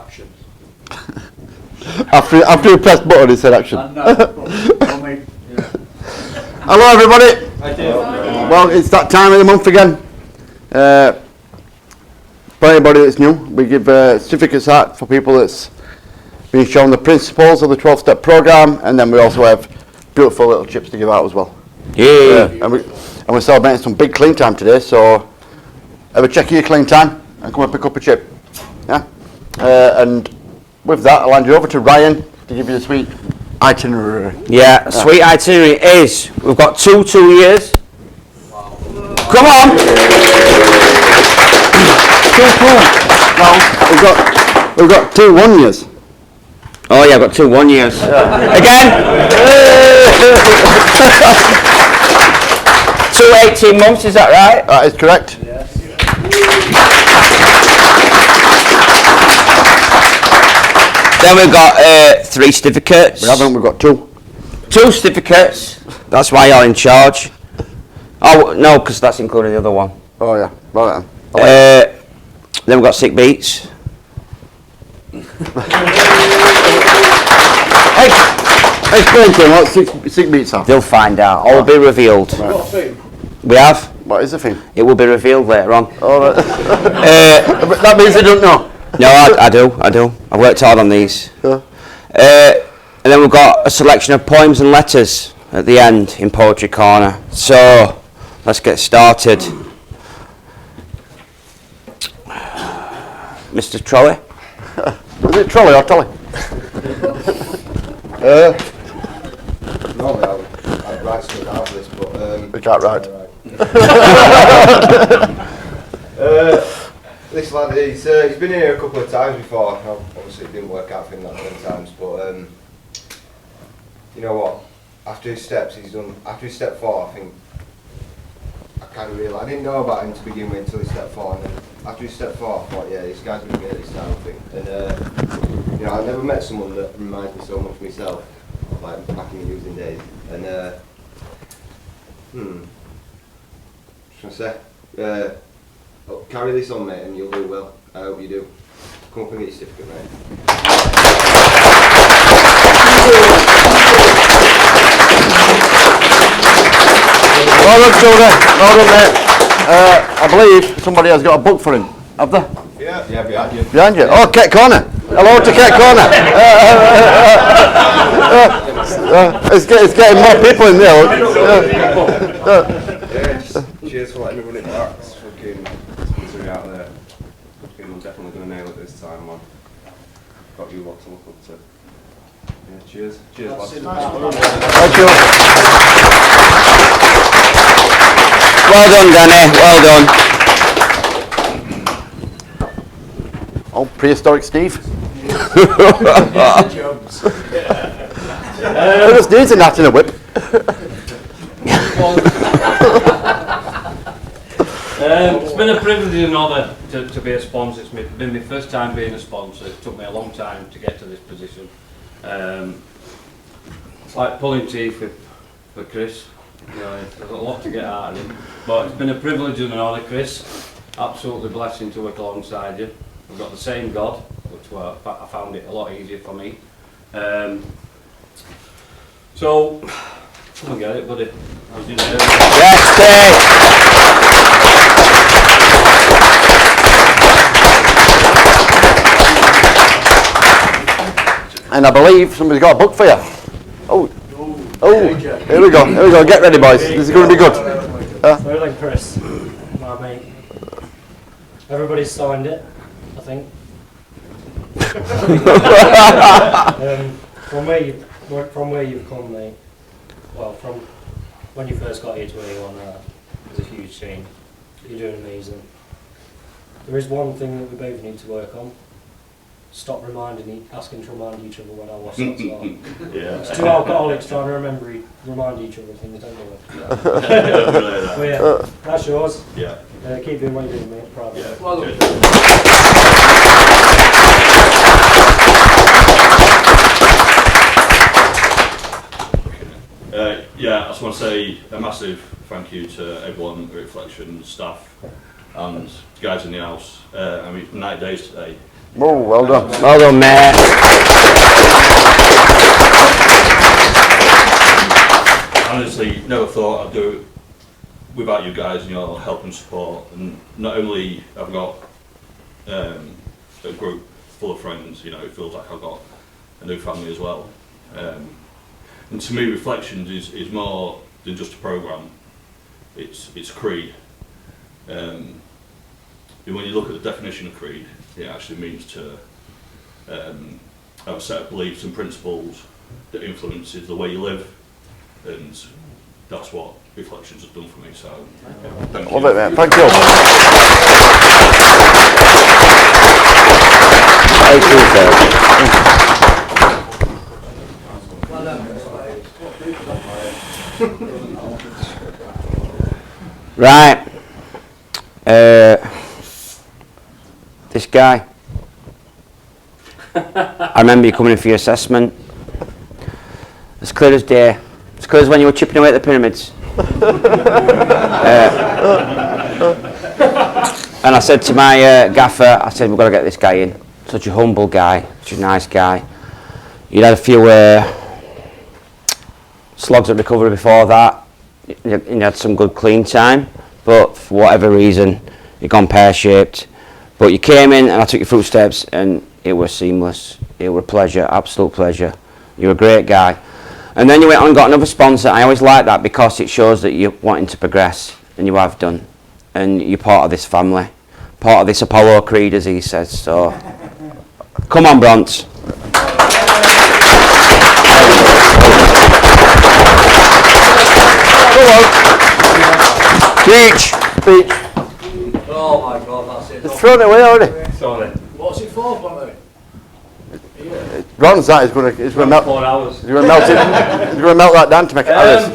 action. After you press button, it said action. Hello, everybody. Hi, Dave. Well, it's that time of the month again. For anybody that's new, we give certificates out for people that's been shown the principles of the 12-step program, and then we also have beautiful little chips to give out as well. Yeah. And we're celebrating some big clean time today, so have a check of your clean time and come and pick up a chip. Yeah. And with that, I'll hand you over to Ryan to give you the sweet itinerary. Yeah, sweet itinerary is, we've got 2 years. Wow. Come on! 2 No, we've got 2 1 years. Oh yeah, I've got 2 1 years. Again! 2 18 months, is that right? That is correct. Yes. Then we've got 3 certificates. We haven't, we've got 2. 2 certificates. That's why you're in charge. Oh no, because that's including the other one. Oh yeah, right then. Then we've got 6 beats. Explain to them what 6 beats are. They'll find out. All will be revealed. What theme? We have. What is the thing? It will be revealed later on. Oh, right. But that means they don't know. No, I do. I've worked hard on these. Yeah. And then we've got a selection of poems and letters at the end in Poetry Corner. So, let's get started. Mr. Trolley? Is it trolley or trolley? Normally I'd write something out of this, but We can't write. this lad, he's been here a couple of times before. Obviously it didn't work out for him that many times, but you know what? After his step 4, I think I kind of realised, I didn't know about him to begin with until he step 4, and then after his step 4 I thought, yeah, this guy's going to get it this time, I think. And you know, I've never met someone that reminds me so much of myself, like back in the using days. And just gonna say, carry this on, mate, and you'll do well. I hope you do. Come up and get your certificate, mate. Well done, children. Well done, mate. I believe somebody has got a book for him. Have they? Yeah, behind you. Behind you? Oh, Ket Corner. Hello to Ket Corner. It's getting more people in there. Cheers for letting me run it back. It's fucking misery out there. Fucking, I'm definitely going to nail it this time, man. Got you lot to look up to. Yeah, cheers. Cheers, lads. Thank you. Well done, Danny. Well done. Oh, prehistoric Steve. It just needs a gnat in a whip. It's been a privilege and honour to be a sponsor. It's been my first time being a sponsor. It took me a long time to get to this position. It's like pulling teeth for Chris. You know, there's a lot to get out of him. But it's been a privilege and an honour, Chris. Absolutely blessing to work alongside you. We've got the same God, which I found it a lot easier for me. So, come and get it, buddy. How's your nerves? Yes, Dave. And I believe somebody's got a book for you. Oh, here we go. Get ready, boys. This is going to be good. Better than Chris, my mate. Everybody's signed it, I think. From where you've come, mate. Well, from when you first got here to where you are now, there's a huge change. You're doing amazing. There is one thing that we both need to work on. Stop asking to remind each other when I wash that slot. It's 2 alcoholics trying to remind each other of things, don't work. But yeah, that's yours. Yeah. Keep doing what you're doing, mate. Proud of you. Well done. Yeah, I just want to say a massive thank you to everyone at Reflection, staff and guys in the house. I mean, 90 days today, Oh, well done. Well done, mate. Honestly, never thought I'd do it without you guys and your help and support. And not only have I got a group full of friends, you know, it feels like I've got a new family as well. And to me, Reflections is more than just a programme. It's creed. And when you look at the definition of creed, it actually means to have a set of beliefs and principles that influences the way you live, and that's what Reflections has done for me. So, thank you. Love it, mate. Thank you. Right. This guy. I remember you coming in for your assessment. As clear as day. As clear as when you were chipping away at the pyramids. And I said to my gaffer, I said, we've got to get this guy in. Such a humble guy, such a nice guy. You'd had a few slogs at recovery before that. You had some good clean time, but for whatever reason, you'd gone pear-shaped. But you came in and I took your footsteps and it was seamless. It was a pleasure, absolute pleasure. You're a great guy. And then you went on and got another sponsor. I always like that because it shows that you're wanting to progress, and you have done. And you're part of this family, part of this Apollo creed, as he says. So, come on, Bronze. Beach. Beach. Oh my god, that's it. They've thrown it away already. Sorry. What's it for, Bonnie? Ron's that is going to melt. 4 hours. He's going to melt it. He's going to melt that down to make it Alice.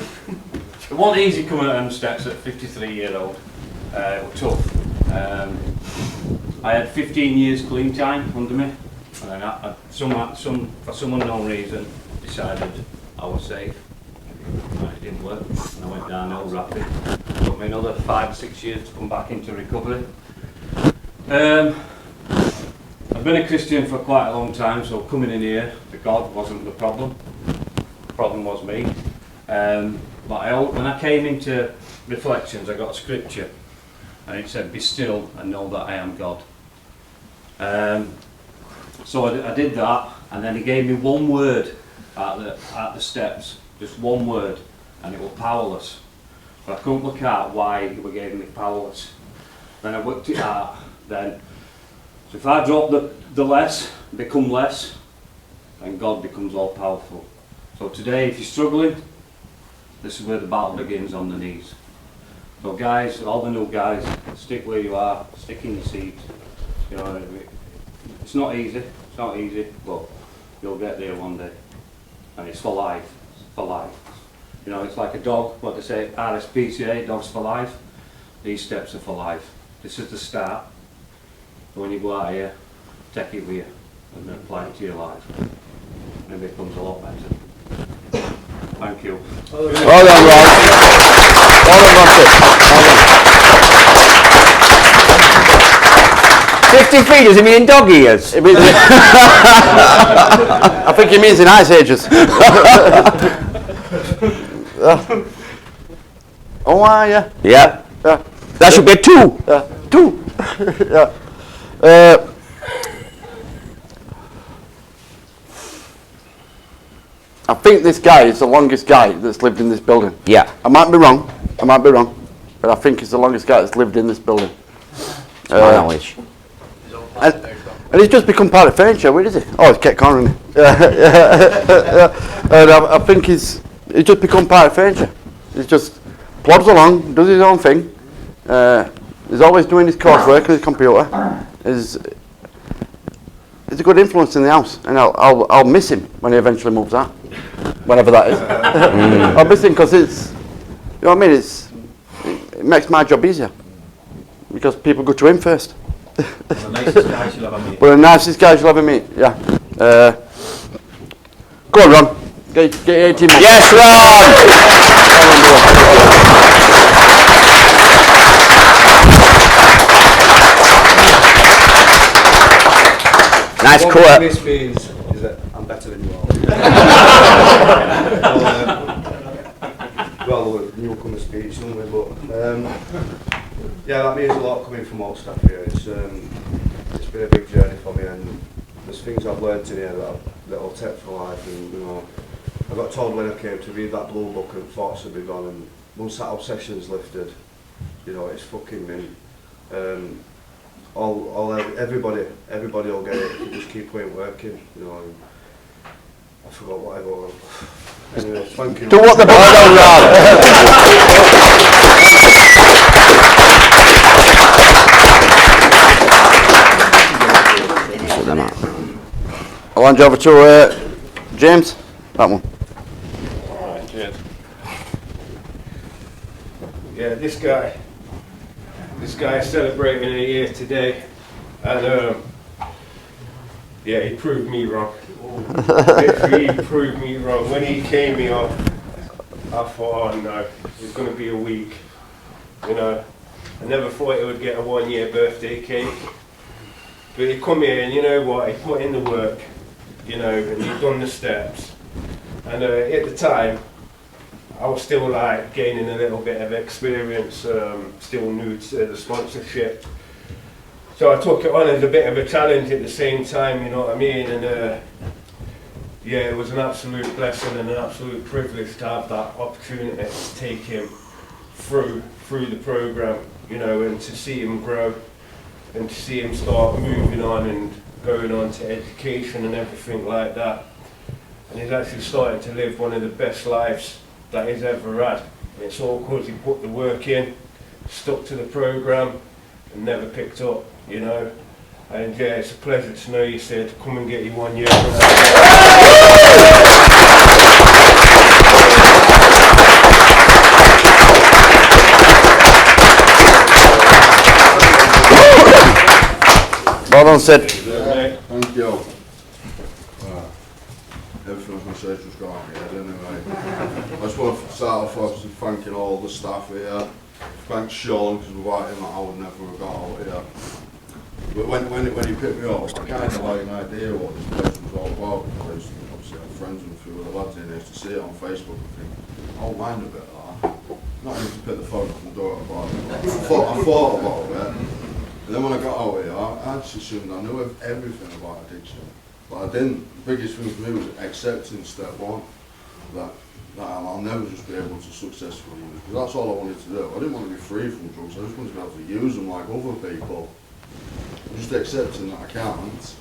It wasn't easy coming at them steps at 53-year-old. It was tough. I had 15 years clean time under me, and then for some unknown reason, decided I was safe. And it didn't work, and I went downhill rapid. It took me another 5 or 6 years to come back into recovery. I've been a Christian for quite a long time, so coming in here, the God wasn't the problem. The problem was me. But when I came into Reflections, I got a scripture, and it said, "Be still and know that I am God." So I did that, and then he gave me one word at the steps, just one word, and it was powerless. But I couldn't look out why he gave me powerless. Then I worked it out. Then, so if I drop the less, become less, then God becomes all powerful. So today, if you're struggling, this is where the battle begins, on the knees. So guys, all the new guys, stick where you are, stick in your seats. You know, it's not easy, but you'll get there one day. And it's for life, for life. You know, it's like a dog, what they say, RSPCA, dogs for life. These steps are for life. This is the start. But when you go out here, take it with you and apply it to your life. And it becomes a lot better. Thank you. Well done, Ron. Well done, Ron. 50 feet, does it mean in dog ears? It means I think it means in ice ages. Oh, are you? Yeah. Yeah. That should be a 2. Yeah. 2. Yeah. I think this guy is the longest guy that's lived in this building. Yeah. I might be wrong, but I think he's the longest guy that's lived in this building. To my knowledge. And he's just become part of furniture. Where is he? Oh, he's kept cornering. And I think he's just become part of furniture. He just plods along, does his own thing. He's always doing his coursework with his computer. He's a good influence in the house, and I'll miss him when he eventually moves out, whenever that is. I'll miss him because it's, you know what I mean? It makes my job easier because people go to him first. The nicest guys you'll ever meet. But the nicest guys you'll ever meet, yeah. Go on, Ron. Get 18 months. Yes, Ron! Nice One cut. thing this means is that I'm better than you all. Well, the newcomer speech, don't we? But yeah, that means a lot coming from all staff here. It's been a big journey for me, and there's things I've learned in here that I'll take for life. And you know, I got told when I came to read that blue book and thoughts would be gone, and once that obsession's lifted, you know, it's fucking mint. Everybody will get it if you just keep working, you know. And I forgot what I got. Anyway, thank you. Do what the boy does, I'll hand you over to James. That one. Alright, cheers. Yeah, this guy is celebrating a year today, and yeah, he proved me wrong. Literally, he proved me wrong. When he came here, I thought, oh no, it's going to be a week. You know, I never thought it would get a 1-year birthday cake. But he come here, and you know what? He put in the work, you know, and he'd done the steps. And at the time, I was still like gaining a little bit of experience, still new to the sponsorship. So I took it on as a bit of a challenge at the same time, you know what I mean? And yeah, it was an absolute blessing and an absolute privilege to have that opportunity to take him through the programme, you know, and to see him grow and to see him start moving on and going on to education and everything like that. And he's actually started to live one of the best lives that he's ever had. And it's all because he put the work in, stuck to the programme and never picked up, you know. And yeah, it's a pleasure to know you said, come and get you 1 year. Well done, Sid. Thank you. Everything I was going to say just gone out of my head anyway. I just want to start off obviously thanking all the staff here. Thanks Sean, because without him I would never have got out here. But when he picked me up, I kind of like an idea what this place was all about, because obviously I'm friends with a few of the lads in here, to see it on Facebook and think, I don't mind a bit of that. Not even to pick the phone up and do it about it. I thought about it. And then when I got out here, I just assumed I knew everything about addiction. But I didn't. The biggest thing for me was accepting step one, that I'll never just be able to successfully use, because that's all I wanted to do. I didn't want to be free from drugs, I just wanted to be able to use them like other people. Just accepting that I can't, it's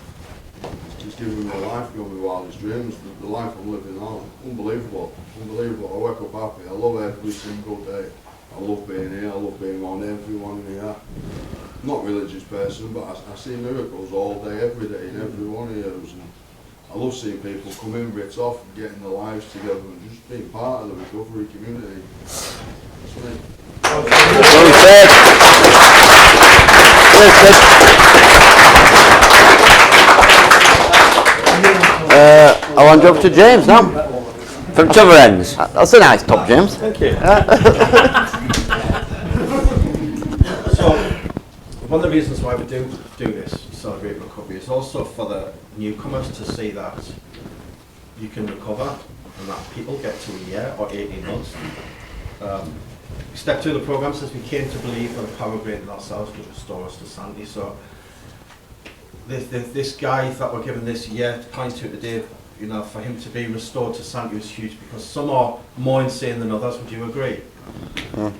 just giving me a life, giving me wildest dreams, the life I'm living now. Unbelievable, unbelievable. I wake up happy, I love every single day. I love being here, I love being around everyone here. I'm not a religious person, but I see miracles all day, every day, in every one of those. And I love seeing people come in, writ off, and getting their lives together, and just being part of the recovery community. That's me. I'll hand you over to James now. From t'other ends. That's a nice top, James. Thank you. So, one of the reasons why we do this, Celebrate Recovery, is also for the newcomers to see that you can recover and that people get to a year or 18 months. Step 2 of the programme says we came to believe in the power greater than ourselves to restore us to sanity. So, this guy that we're given this year to point to today, you know, for him to be restored to sanity was huge, because some are more insane than others. Would you agree? Yeah.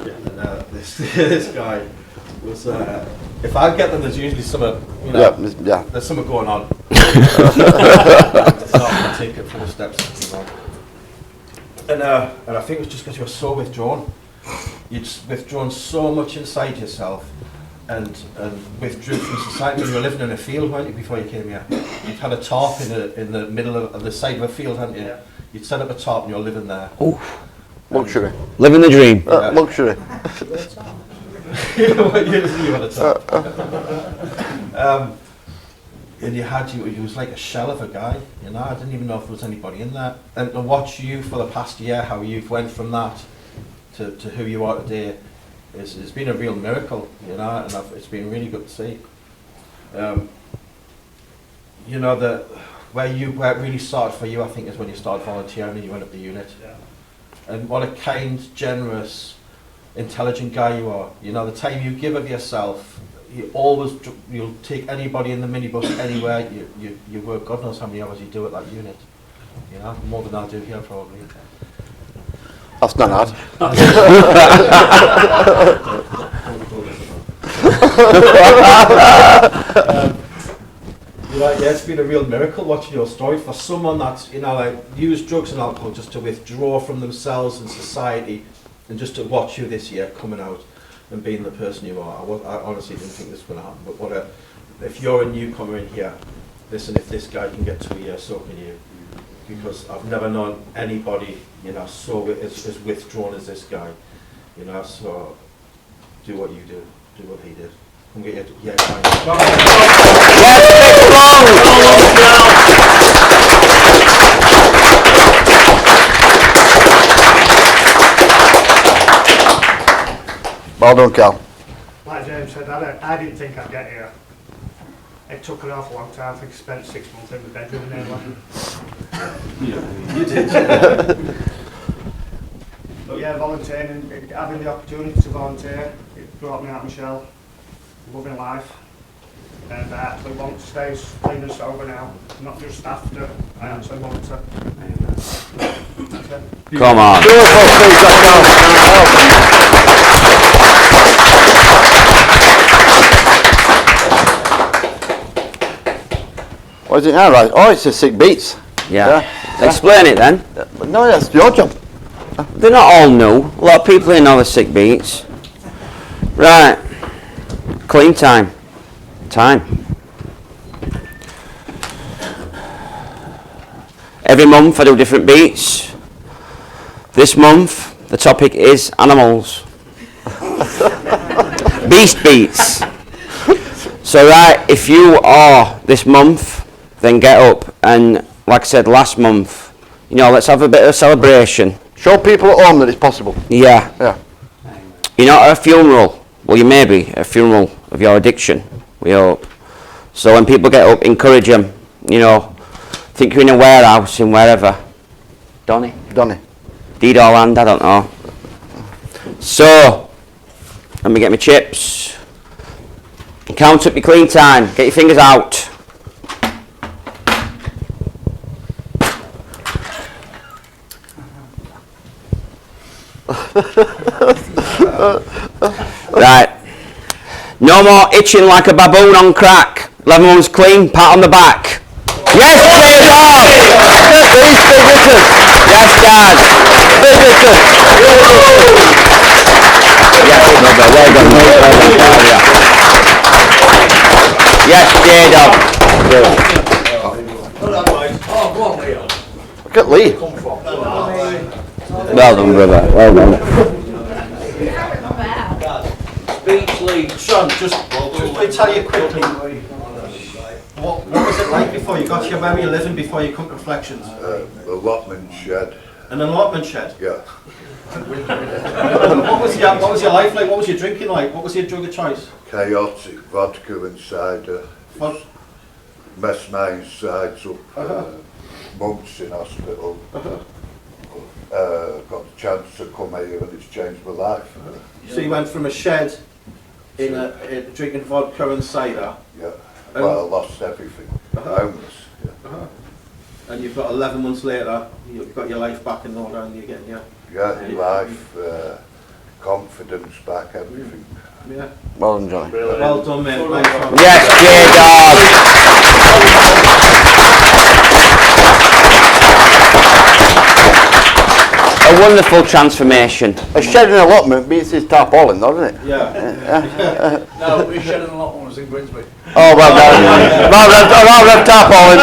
And this guy was. If I get them, there's usually some, you know, there's something going on. It's not going to take it 4 steps. You know. And I think it was just because you were so withdrawn. You'd withdrawn so much inside yourself. And withdrew from society. You were living in a field, weren't you, before you came here? You'd had a tarp in the middle of the side of a field, hadn't you? Yeah. You'd set up a tarp and you were living there. Oh, luxury. Living the dream. Luxury. You had a tarp. And you was like a shell of a guy, you know. I didn't even know if there was anybody in there. And to watch you for the past year, how you've went from that to who you are today, it's been a real miracle, you know, and it's been really good to see. you know, where it really started for you, I think, is when you started volunteering and you went up the unit. Yeah. And what a kind, generous, intelligent guy you are. You know, the time you give of yourself, you'll take anybody in the minibus anywhere. You work God knows how many hours you do at that unit. You know, more than I do here probably. That's not hard. Yeah, it's been a real miracle watching your story for someone that's, you know, like used drugs and alcohol just to withdraw from themselves and society, and just to watch you this year coming out and being the person you are. I honestly didn't think this was going to happen, but if you're a newcomer in here, listen, if this guy can get to a year, so can you. Because I've never known anybody, you know, so as withdrawn as this guy, you know, so do what you do what he did. Come get your Well done, Cal. Like James said, I didn't think I'd get here. It took an awful long time. I think I spent 6 months in the bedroom nearly. You did. But yeah, volunteering, and having the opportunity to volunteer, it brought me out of my shell, loving life. And I actually want to stay clean and sober now, not just after, I actually want to. That's it. Come on. What is it now, right? Oh, it's the sick beats. Yeah. Explain it then. No, that's your job. They're not all new. A lot of people here know the sick beats. Right. Clean time. Every month I do different beats. This month the topic is animals. Beast beats. So right, if you are this month, then get up and, like I said last month, you know, let's have a bit of a celebration. Show people at home that it's possible. Yeah. Yeah. You're not at a funeral. Well, you may be at a funeral of your addiction, we hope. So when people get up, encourage them. You know, think you're in a warehouse in wherever. Donny? Deed or land, I don't know. So, let me get my chips. Count up your clean time. Get your fingers out. Right. No more itching like a baboon on crack. 11 months clean, pat on the back. Yes, J-Dog! Yes, Dad! Yes, Robert, well done, mate. Yes, J-Dog. Look at Lee. Well done, brother, well done. Beach League. Sean, just tell you quickly, what was it like before you got here? Where were you living before you come to Reflections? Allotment shed. An allotment shed? Yeah. What was your life like? What was your drinking like? What was your drug of choice? Chaotic vodka and cider. What? Messed my insides up. Months in hospital. Got the chance to come here and it's changed my life. So you went from a shed in drinking vodka and cider. Yeah. Well, I lost everything. Homeless. Yeah. And you've got 11 months later, you've got your life back in order and you're getting your... Yeah, life, confidence back, everything. Yeah. Well done, Johnny. Well done, mate. Yes, J-Dog! A wonderful transformation. A shed and allotment beats his tarpaulin, though, doesn't it? Yeah. No, we shed in a lot when I was in Grimsby. Oh, well done. Rather than tarpaulin.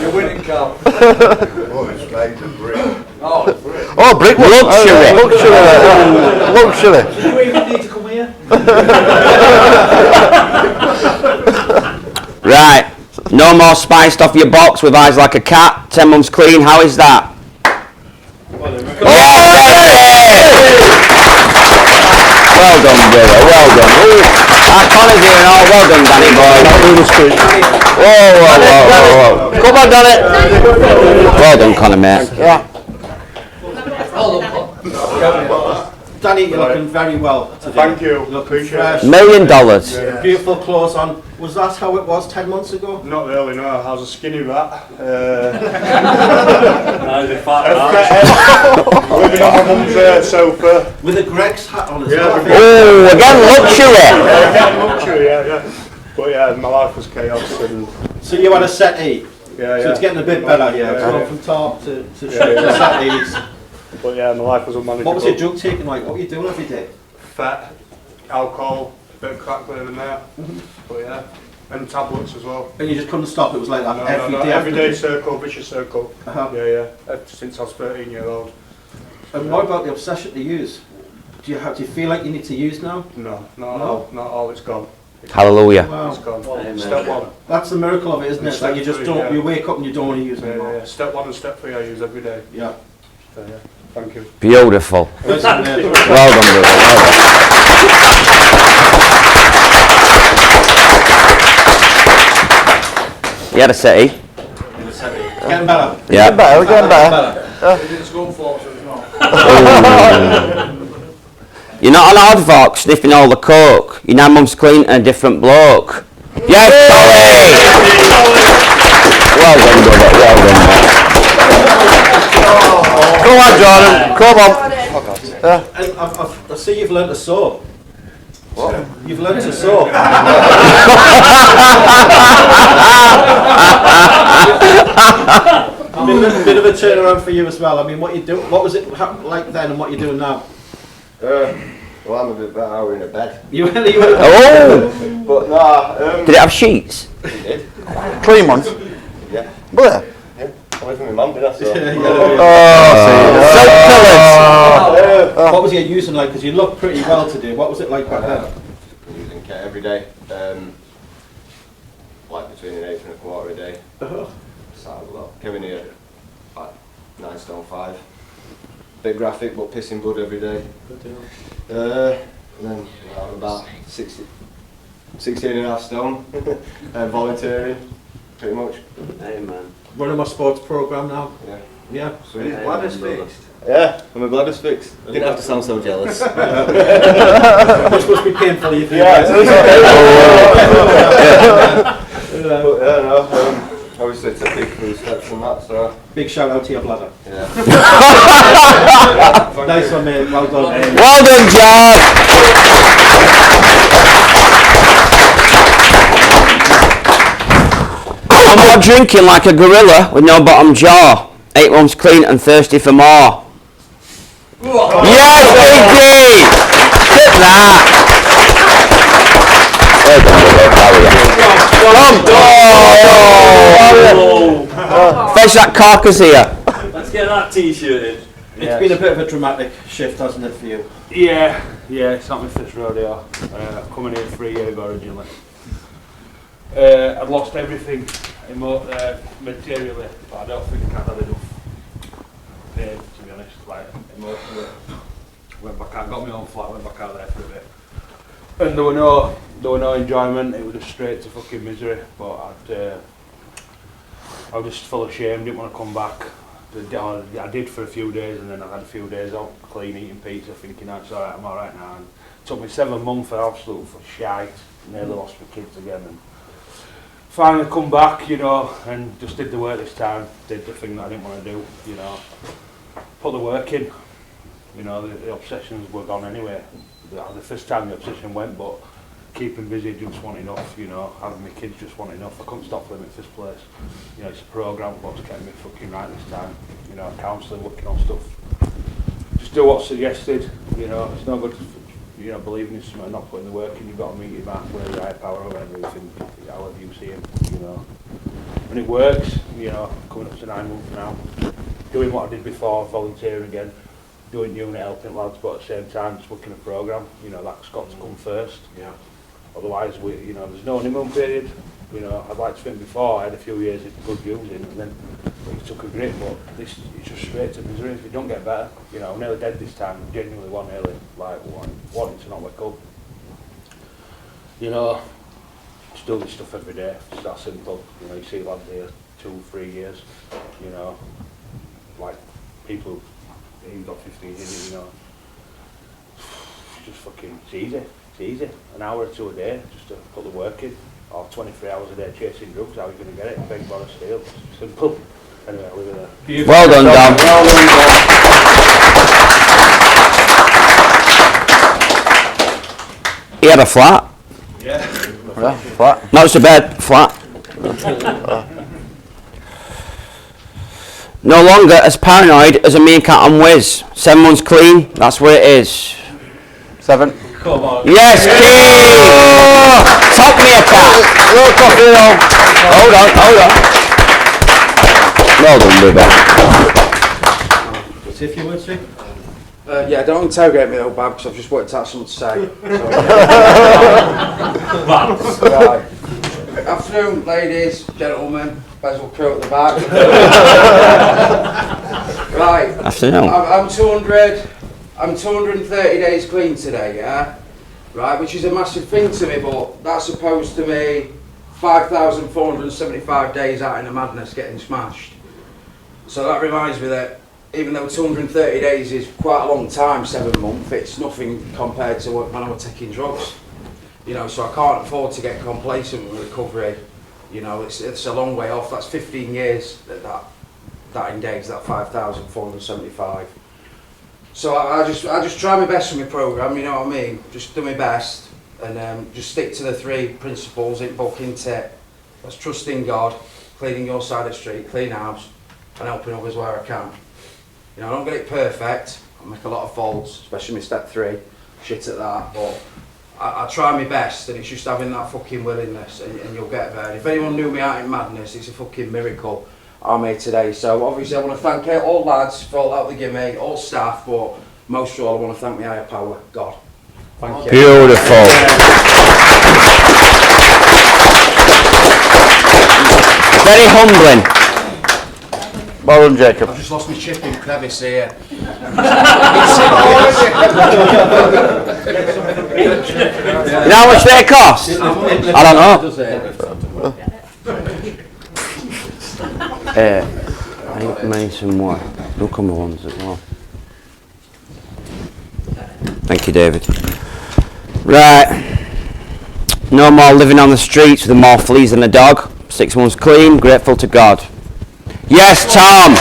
You're winning, Carl. Oh, it's made of brick. Oh, it's brilliant. Oh, brick luxury. Do you even need to come here? Right. No more spiced off your box with eyes like a cat. 10 months clean. How is that? Yes! Well done, brother. Well done. Our Connor's here and all. Well done, Danny boy. Whoa. Come on, Danny. Well done, Connor, mate. Yeah. Danny, you're looking very well today. Thank you. Looking Appreciate fresh. $1 million. Beautiful clothes on. Was that how it was 10 months ago? Not really, no. I was a skinny rat. Living on my mum's sofa. With a Greg's hat on as Yeah, well. Oh, again, luxury. Getting luxury, yeah. But yeah, my life was chaos and So you had a settee. yeah. So it's getting a bit better, yeah. It's Yeah. gone from top to Yeah. settees. But yeah, my life was unmanageable. What was your drug taking like? What were you doing every day? Fat, alcohol, bit of crack there and there. But yeah, and tablets as well. And you just couldn't stop, it was like that No, every no, day. everyday circle, vicious circle. Uh-huh. Yeah. Since I was 13 years old. And what about the obsession to use? Do you feel like you need to use now? No, not No? all. Not all. It's gone. Hallelujah. Wow. It's gone. Step one. That's the miracle of it, isn't it? It's like you just Step don't, three, you wake up and you don't want to use it anymore. Yeah. Step 1 and step 3 I use every day. Yeah. So yeah, thank you. Beautiful. Listen, Well done, brother. Well done. You had a settee? Getting better. Yeah. We're getting better. It's going for so it's not. You're not an hard fox sniffing all the coke. You're now Mum's clean and a different bloke. Yes, Solly! Well done, brother. Well done, mate. Come on, Jordan. Come on. And I see you've learned to sew. What? You've learned to sew. Bit of a turnaround for you as well. I mean, what you do? What was it like then, and what you're doing now? Well, I'm a bit better out in a bed. You were. Oh! But nah, Did it have sheets? Clean ones. yeah. Where? I live with my mum, didn't I? So. What was you using like? Because you look pretty well today. What was it like back then? I'm using kit every day. Like between an 8 and a quarter a day. Sounds a lot. Kevin here, like 9 stone 5. Bit graphic, but pissing blood every day. And then I'm about 16 and a half stone. Volunteering, pretty much. Hey man. Running my sports program now. Yeah. Yeah. Sweet. Bladder's fixed. Yeah, and my bladder's fixed. Didn't have to sound so jealous. This must be painful for you. But yeah, no, obviously it's a big few steps from that, so Big shout out to your bladder. yeah. Nice one, mate. Well done. Well done, John. I'm not drinking like a gorilla with no bottom jaw. 8 months clean and thirsty for more. Yes, Biggie! Sit that. Fetch that carcass here. Let's get that t-shirt in. It's been a bit of a dramatic shift, hasn't it, for you? Yeah, it's not my first rodeo. Coming here 3 years ago originally. I'd lost everything materially, but I don't think I've had enough pain, to be honest, like emotionally. Went back out, got my own flat, went back out there for a bit. And there were no enjoyment, it was just straight to fucking misery, but I was just full of shame, didn't want to come back. I did for a few days and then I had a few days out clean eating pizza thinking that's alright, I'm alright now. And it took me 7 months for absolute shite, nearly lost my kids again. And finally come back, you know, and just did the work this time, did the thing that I didn't want to do, you know. Put the work in, you know, the obsessions were gone anyway. The first time the obsession went, but keeping busy just wasn't enough, you know, having my kids just wasn't enough. I couldn't stop them in the first place. You know, it's a programme, what's kept me fucking right this time. You know, counselling, working on stuff. Just do what's suggested, you know, it's no good, you know, believing in something, not putting the work in, you've got to meet your mark where your higher power or whatever you think, however you see him, you know. And it works, you know, coming up to 9 months now. Doing what I did before, volunteering again, doing unit helping lads, but at the same time just working a programme, you know, that's got to come first. Yeah. Otherwise, you know, there's no honeymoon period. You know, I'd like to think before I had a few years of good using, and then it took a grip, but this it's just straight to misery. If you don't get better, you know, I'm nearly dead this time. Genuinely, nearly like wanting to not wake up. you know, just do this stuff every day. It's that simple. You know, you see lads here 2-3 years, you know, like people who've got 15 years, you know, it's just fucking, it's easy. It's easy. An hour or two a day just to put the work in, or 23 hours a day chasing drugs. How are you going to get it? Big bar of steel. It's simple. Anyway, I'll leave it there. Well done, Dan. He had a flat. Yeah. Yeah, flat. Not just a bed, flat. No longer as paranoid as a meerkat on Wiz. 7 months clean, that's where it is. 7. Come on. Yes, Keith! Top meerkat! Hold on. Well done, Bubba. See if you would, see. Yeah, don't interrogate me though, Bab, because I've just worked out something to say. Right. Afternoon, ladies, gentlemen, Bezel crew at the back. Right. Afternoon. I'm 230 days clean today, yeah? Right, which is a massive thing to me, but that's opposed to me 5,475 days out in the madness getting smashed. So that reminds me that even though 230 days is quite a long time, 7 months, it's nothing compared to when I was taking drugs. You know, so I can't afford to get complacent with recovery. You know, it's a long way off. That's 15 years that in days, that 5,475. So I just try my best with my programme, you know what I mean? Just do my best and just stick to the 3 principles in book, in tip. That's trusting God, cleaning your side of the street, clean house, and helping others where I can. You know, I don't get it perfect. I make a lot of faults, especially my step 3, shit at that, but I try my best, and it's just having that fucking willingness, and you'll get there. If anyone knew me out in madness, it's a fucking miracle I'm here today. So obviously I want to thank all lads for all that they give me, all staff, but most of all I want to thank my higher power, God. Thank you. Beautiful. Very humbling. Well done, Jacob. I've just lost my chip in crevice here. You know how much they cost? I don't know. I need some more. Look on the ones as well. Thank you, David. Right. No more living on the streets with more fleas than a dog. 6 months clean, grateful to God. Yes, Tom!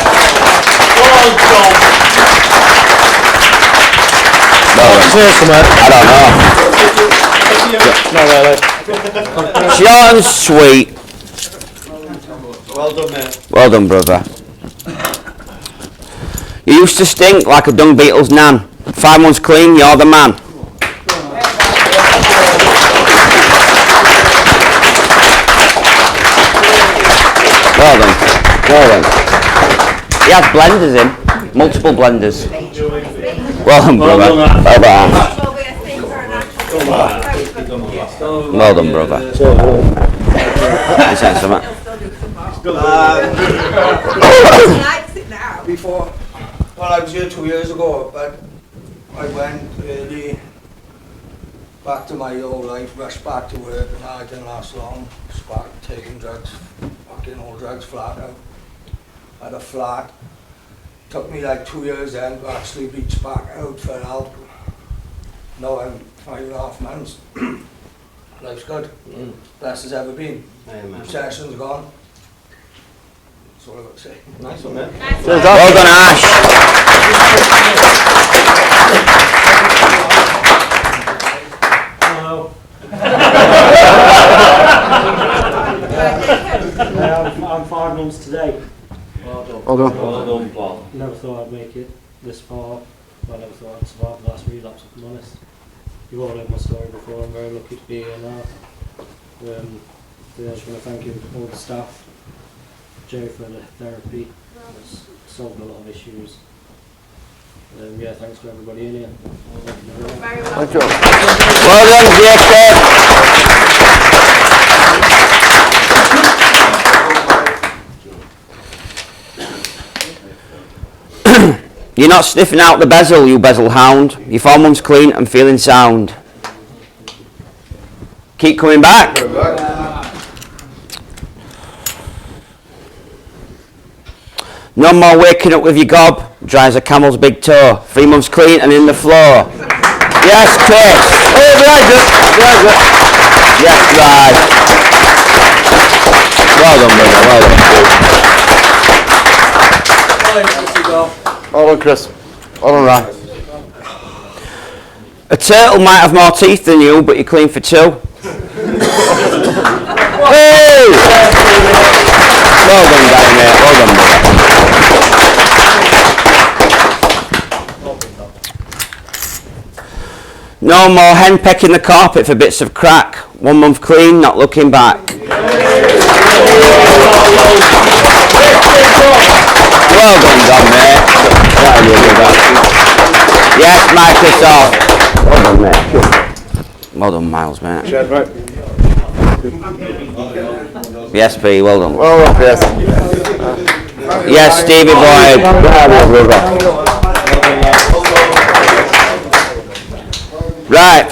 I don't know. Short and sweet. Well done, mate. Well done, brother. You used to stink like a dung beetle's nan. 5 months clean, you're the man. Well done. Well done. He has blenders in. Multiple blenders. Well done, brother. Well done. Well done, brother. You saying something? Before, well, I was here 2 years ago, but I went really back to my old life, rushed back to work, and I didn't last long. Back taking drugs, fucking all drugs flat out. I had a flat. Took me like 2 years then to actually reach back out for help. Now I'm 5.5 months. Life's good. Best as ever been. Obsession's gone. That's all I've got to say. Nice one, mate. Well done, Ash. Hello. I'm 5 months today. Well done. Well done, Paul. Never thought I'd make it this far. I never thought I'd survive the last relapse, if I'm honest. You've all heard my story before. I'm very lucky to be here now. I just want to thank you, all the staff, Jerry for the therapy. It's solved a lot of issues. Yeah, thanks to everybody in here. Thank you. Well done, Jacob. You're not sniffing out the bezel, you bezel hound. You're 4 months clean and feeling sound. Keep coming back. No more waking up with your gob, dry as a camel's big toe. 3 months clean and in the floor. Yes, Chris. Oh, very good. Very good. Yes, right. Well done, brother. Well done. Well done, Chris. Well done, Ryan. A turtle might have more teeth than you, but you're clean for 2. Hey! Well done, Gary, mate. Well done, brother. No more hen pecking the carpet for bits of crack. 1 month clean, not looking back. Well done, Don, mate. Yes, Microsoft. Well done, mate. Well done, Miles, mate. Yes, P, well done. Well done, yes. Yes, Stevie Boyd. Right.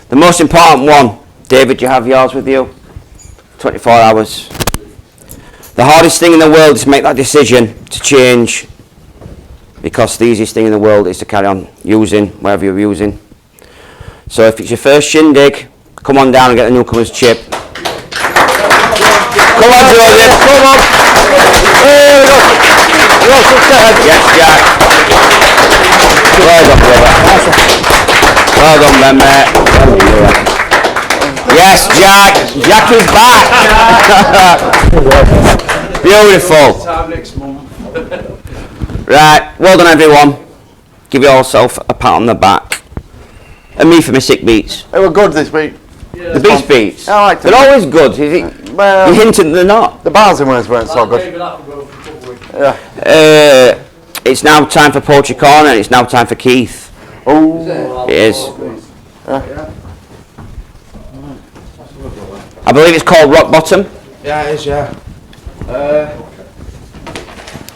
The most important one. David, you have yours with you? 24 hours. The hardest thing in the world is to make that decision to change, because the easiest thing in the world is to carry on using whatever you're using. So if it's your first shindig, come on down and get the newcomer's chip. Come on, Joseph, come on. There we go. Yes, Jack. Well done, brother. Well done, then, mate. Yes, Jack. Jack is back. Beautiful. Right, well done, everyone. Give yourself a pat on the back. And me for my sick beats. They were good this week. The beast beats. I liked them. They're always good. Is it? Well, You hinted they're not. the Barnsley ones weren't so good. Yeah. It's now time for Poetry Corner, and it's now time for Keith. Oh. It is. I believe it's called Rock Bottom. Yeah, it is, yeah.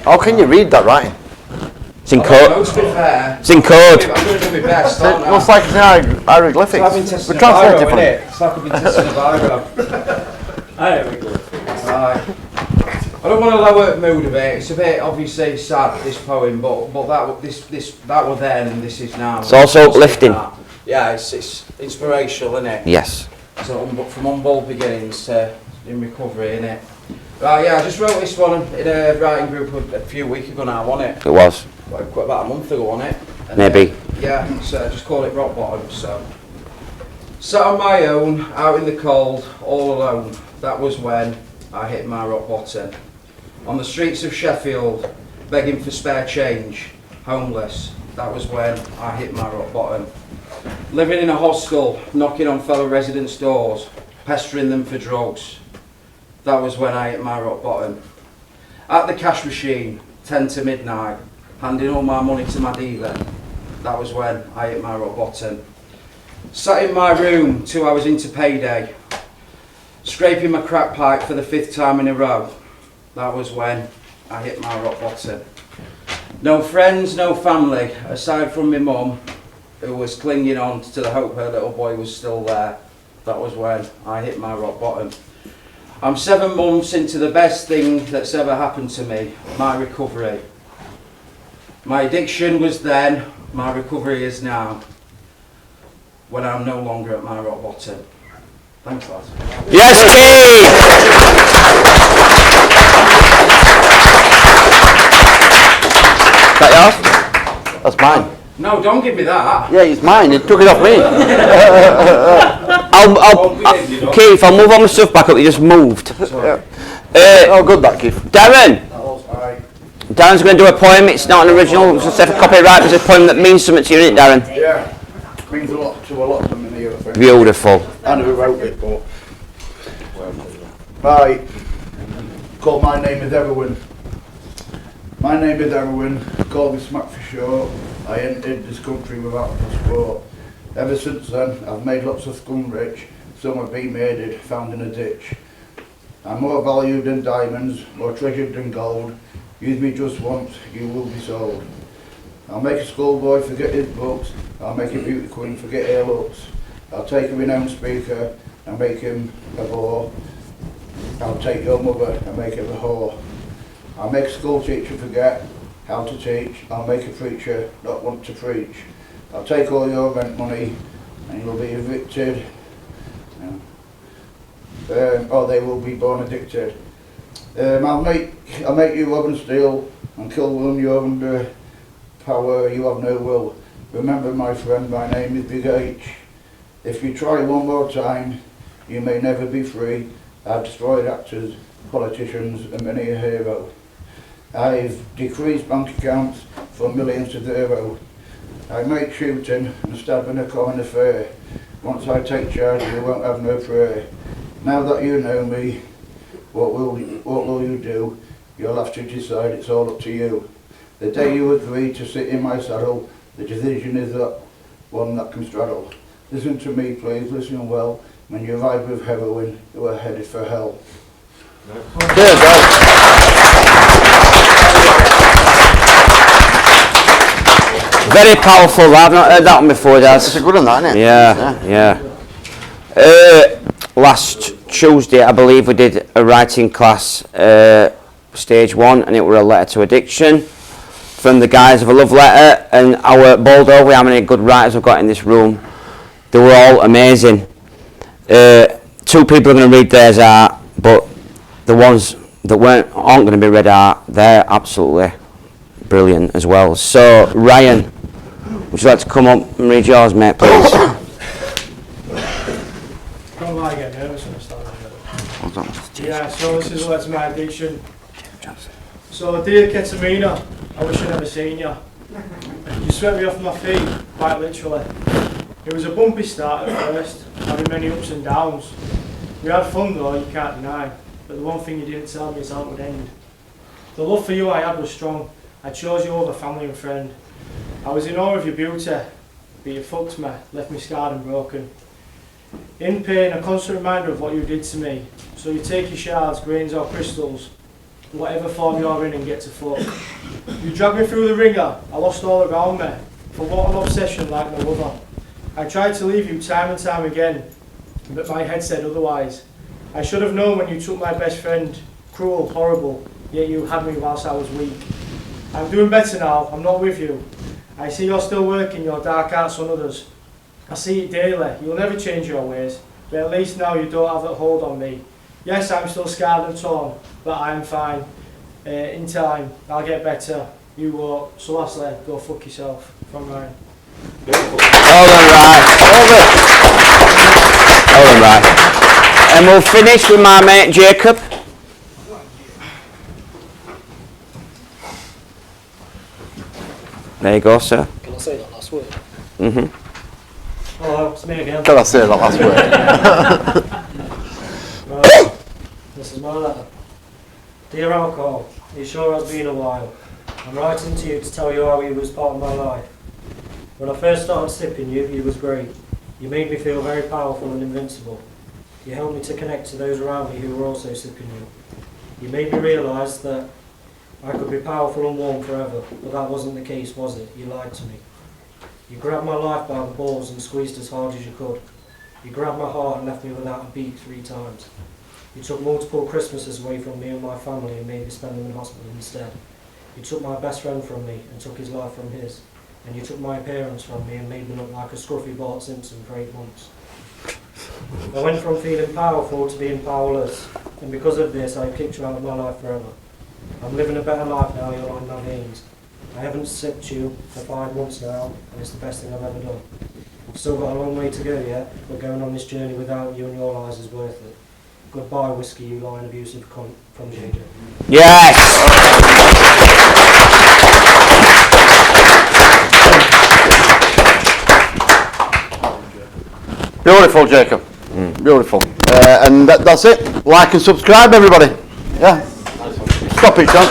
How can you read that writing? It's in code. To be fair, It's in code. I'm going to do my best, It aren't I? looks like it's in hieroglyphics. It's like I've been testing We a translate biro, it for innit? you. It's like I've been testing a biro. I don't want to lower the mood of it. It's a bit obviously sad, this poem, but that were then and this is now. It's also uplifting. Yeah, it's inspirational, isn't it? Yes. So from humble beginnings to in recovery, innit? Right, yeah, I just wrote this one in a writing group a few weeks ago now, wasn't it? It was. Quite about a month ago, wasn't it? And, Maybe. yeah, so I just call it Rock Bottom, so. Sat on my own, out in the cold, all alone. That was when I hit my rock bottom. On the streets of Sheffield, begging for spare change, homeless. That was when I hit my rock bottom. Living in a hostel, knocking on fellow residents' doors, pestering them for drugs. That was when I hit my rock bottom. At the cash machine, 10 to midnight, handing all my money to my dealer. That was when I hit my rock bottom. Sat in my room 2 hours into payday, scraping my crack pipe for the 5th time in a row. That was when I hit my rock bottom. No friends, no family, aside from my mum, who was clinging on to the hope her little boy was still there. That was when I hit my rock bottom. I'm 7 months into the best thing that's ever happened to me, my recovery. My addiction was then, my recovery is now, when I'm no longer at my rock bottom. Thanks, lads. Yes, Keith! Is that yours? That's mine. No, don't give me that. Yeah, it's mine. You took it off me. Keith, I'll move all my stuff back up. You just moved. Oh, good that, Keith. Darren. Darren's going to do a poem. It's not an original. It's just a copyright. It's a poem that means something to you, isn't it, Darren? Yeah, means a lot to a lot of them in here, I think. Beautiful. I know who wrote it, but... Right. Called My Name is Erwin. My name is Erwin. Call me Smack for short. I entered this country without a passport. Ever since then, I've made lots of scum rich. Some have been murdered, found in a ditch. I'm more valued than diamonds, more treasured than gold. Use me just once, you will be sold. I'll make a schoolboy forget his books. I'll make a beauty queen forget her looks. I'll take a renowned speaker and make him a bore. I'll take your mother and make her a whore. I'll make a school teacher forget how to teach. I'll make a preacher not want to preach. I'll take all your rent money and you'll be evicted. Or they will be born addicted. I'll make you rob and steal and kill when you're under power, you have no will. Remember, my friend, my name is Big H. If you try one more time, you may never be free. I've destroyed actors, politicians and many a hero. I've decreased bank accounts from millions to zero. I make shooting and stabbing a common affair. Once I take charge, you won't have no prayer. Now that you know me, what will you do? You'll have to decide, it's all up to you. The day you agree to sit in my saddle, the decision is that one that can straddle. Listen to me, please, listen well. When you ride with heroin, you are headed for hell. Cheers, guys. Very powerful. I've not heard that one before, Dad. It's a good one, that, isn't it? Yeah. Last Tuesday, I believe, we did a writing class, stage 1, and it were a letter to addiction from the guys of A Love Letter. And our bowled over how many good writers we've got in this room. They were all amazing. 2 people are going to read theirs out, but the ones that aren't going to be read out, they're absolutely brilliant as well. So, Ryan, would you like to come up and read yours, mate, please? I get nervous when I start. Yeah, so this is what's my addiction. So, dear Ketamina, I wish I'd never seen you. You swept me off my feet, quite literally. It was a bumpy start at first, having many ups and downs. We had fun though, you can't deny, but the one thing you didn't tell me is how it would end. The love for you I had was strong. I chose you over family and friend. I was in awe of your beauty, but you fucked me, left me scarred and broken. In pain, a constant reminder of what you did to me. So you take your shards, grains or crystals, whatever form you're in, and get to fuck. You dragged me through the ringer, I lost all around me, for what an obsession like no other. I tried to leave you time and time again, but my head said otherwise. I should have known when you took my best friend, cruel, horrible, yet you had me whilst I was weak. I'm doing better now, I'm not with you. I see you're still working your dark arts on others. I see it daily, you'll never change your ways, but at least now you don't have a hold on me. Yes, I'm still scarred and torn, but I'm fine. In time, I'll get better, you won't. So lastly, go fuck yourself. From Ryan. Well done, right. And we'll finish with my mate Jacob. There you go, sir. Can I say that last word? Hello, it's me again. Can I say that last word? Right, this is my letter. Dear Alcohol, it sure has been a while. I'm writing to you to tell you how you was part of my life. When I first started sipping you was great. You made me feel very powerful and invincible. You helped me to connect to those around me who were also sipping you. You made me realise that I could be powerful and warm forever, but that wasn't the case, was it? You lied to me. You grabbed my life by the balls and squeezed as hard as you could. You grabbed my heart and left me without a beat 3 times. You took multiple Christmases away from me and my family and made me spend them in hospital instead. You took my best friend from me and took his life from his. And you took my appearance from me and made me look like a scruffy Bart Simpson for 8 months. I went from feeling powerful to being powerless, and because of this I kicked you out of my life forever. I'm living a better life now, you're on my veins. I haven't sipped you for 5 months now, and it's the best thing I've ever done. I've still got a long way to go yet, but going on this journey without you and your lies is worth it. Goodbye, whiskey, you lying abusive cunt, from JJ. Yes! Beautiful, Jacob. Beautiful. And that's it. Like and subscribe, everybody. Yeah. Stop it, John.